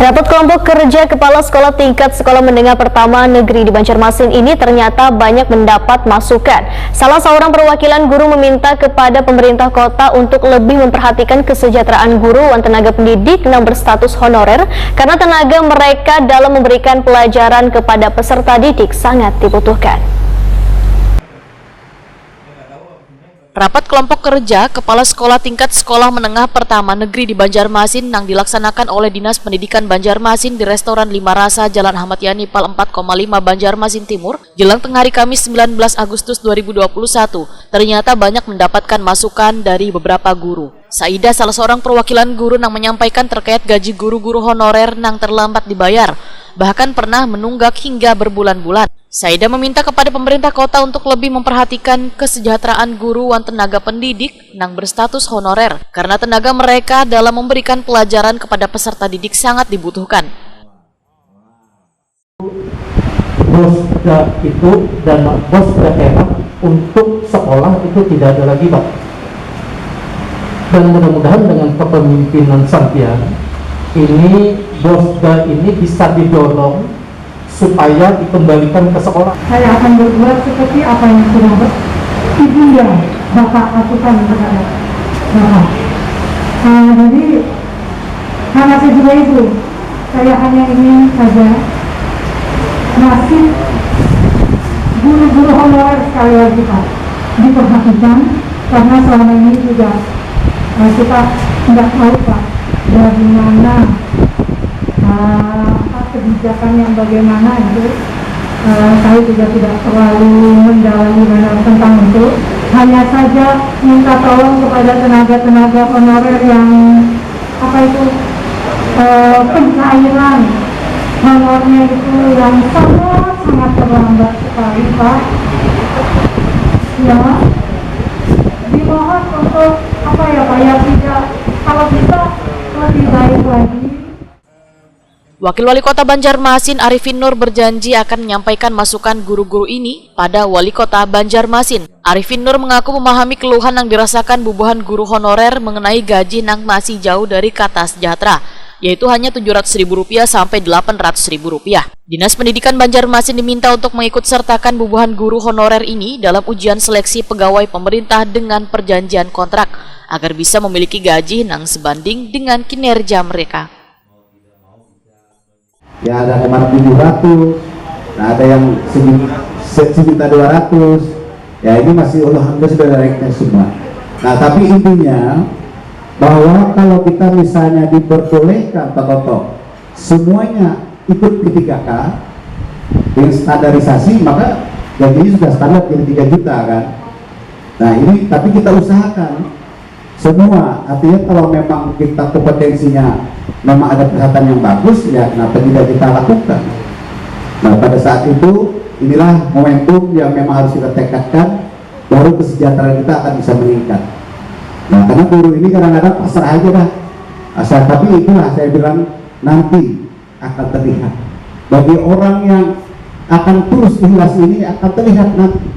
Rapat kelompok kerja kepala sekolah tingkat sekolah menengah pertama negeri di Banjarmasin ini ternyata banyak mendapat masukan. Salah seorang perwakilan guru meminta kepada pemerintah kota untuk lebih memperhatikan kesejahteraan guru dan tenaga pendidik yang berstatus honorer karena tenaga mereka dalam memberikan pelajaran kepada peserta didik sangat dibutuhkan. Rapat kelompok kerja Kepala Sekolah Tingkat Sekolah Menengah Pertama Negeri di Banjarmasin yang dilaksanakan oleh Dinas Pendidikan Banjarmasin di Restoran Lima Rasa Jalan Ahmad Yani Pal 4,5 Banjarmasin Timur jelang tengah hari Kamis 19 Agustus 2021 ternyata banyak mendapatkan masukan dari beberapa guru. Saida, salah seorang perwakilan guru yang menyampaikan terkait gaji guru-guru honorer yang terlambat dibayar, bahkan pernah menunggak hingga berbulan-bulan. Saida meminta kepada pemerintah kota untuk lebih memperhatikan kesejahteraan guru dan tenaga pendidik yang berstatus honorer karena tenaga mereka dalam memberikan pelajaran kepada peserta didik sangat dibutuhkan. Bosda itu dan bos daerah untuk sekolah itu tidak ada lagi, Pak. Dan mudah-mudahan dengan kepemimpinan Santia ini bosda ini bisa didorong supaya dikembalikan ke sekolah. Saya akan berbuat seperti apa yang sudah ibunda Bapak lakukan kepada Bapak. Jadi karena saya juga itu, saya hanya ingin saja nasib guru-guru honorer sekali lagi Pak diperhatikan, karena selama ini juga kita tidak tahu Pak dari mana kebijakan yang bagaimana itu. Saya juga tidak terlalu mendalami benar tentang itu, hanya saja minta tolong kepada tenaga-tenaga honorer yang pencairan honornya itu yang sangat terlambat sekali Pak. Ya, dimohon untuk ya tidak, kalau bisa lebih baik lagi. Wakil Wali Kota Banjarmasin Arifin Nur berjanji akan menyampaikan masukan guru-guru ini pada Wali Kota Banjarmasin. Arifin Nur mengaku memahami keluhan yang dirasakan bubuhan guru honorer mengenai gaji yang masih jauh dari kata sejahtera, yaitu hanya Rp700.000 sampai Rp800.000. Dinas Pendidikan Banjarmasin diminta untuk mengikut sertakan bubuhan guru honorer ini dalam ujian seleksi pegawai pemerintah dengan perjanjian kontrak agar bisa memiliki gaji yang sebanding dengan kinerja mereka. Ya ada kemarin 700, nah ada yang 1.200.000, ya ini masih alhamdulillah sudah direknya semua. Nah tapi intinya bahwa kalau kita misalnya diperbolehkan Toto semuanya ikut P3K dengan standarisasi, maka gajinya sudah standar jadi 3 juta kan. Nah ini tapi kita usahakan semua, artinya kalau memang kita kompetensinya memang ada kesehatan yang bagus, ya kenapa tidak kita lakukan. Nah pada saat itu inilah momentum yang memang harus kita tekadkan, baru kesejahteraan kita akan bisa meningkat. Nah karena guru ini kadang-kadang pasrah aja dah asal, tapi itulah saya bilang nanti akan terlihat bagi orang yang akan terus ikhlas ini akan terlihat nanti.